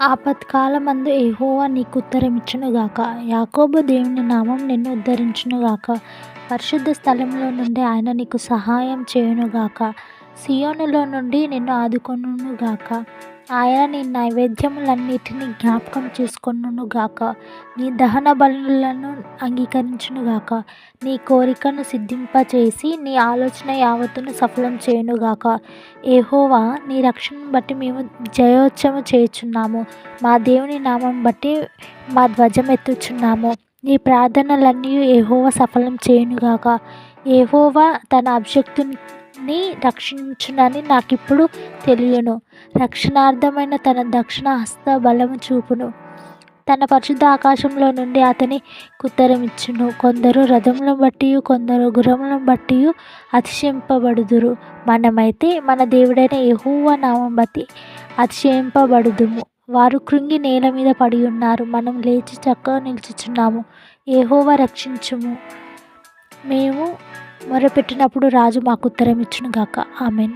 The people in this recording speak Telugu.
ఆపత్కాలమందు యెహోవా నీకుత్తరమిచ్చునుగాక. యాకోబు దేవుని నామం నిన్ను ఉద్ధరించునుగాక. పరిశుద్ధ స్థలములో నుండి ఆయన నీకు సహాయం చేయునుగాక. సీయోనులో నుండి నిన్ను ఆదుకొనుగాక. ఆయన నీ నైవేద్యములన్నిటినీ జ్ఞాపకం చేసుకొనుగాక. నీ దహన బలులను అంగీకరించునుగాక. నీ కోరికను సిద్ధింపచేసి నీ ఆలోచన యావత్తును సఫలం చేయునుగాక. యెహోవా నీ రక్షణను బట్టి మేము జయోత్సవం చేయుచున్నాము. మా దేవుని నామం బట్టి మా ధ్వజమెత్తుచున్నాము. నీ ప్రార్థనలన్నీయు యెహోవా సఫలం చేయునుగాక. యెహోవా తన అభిషిక్తుని రక్షించునని నాకిప్పుడు తెలియును. రక్షణార్థమైన తన దక్షిణ హస్త బలము చూపును. తన పరిశుద్ధ ఆకాశంలో నుండి అతనికుత్తరమిచ్చును. కొందరు రథములను బట్టియు కొందరు గుర్రములను బట్టియు అతిశయింపబడుదురు. మనమైతే మన దేవుడైన యెహోవా నామం బట్టి అతిశయింపబడుదుము. వారు కృంగి నేల మీద పడియున్నారు. మనం లేచి చక్కగా నిలుచుచున్నాము. యెహోవా రక్షించుము. మేము మొరపెట్టినప్పుడు రాజు మాకు ఉత్తరమిచ్చునుగాక. ఆమేన్.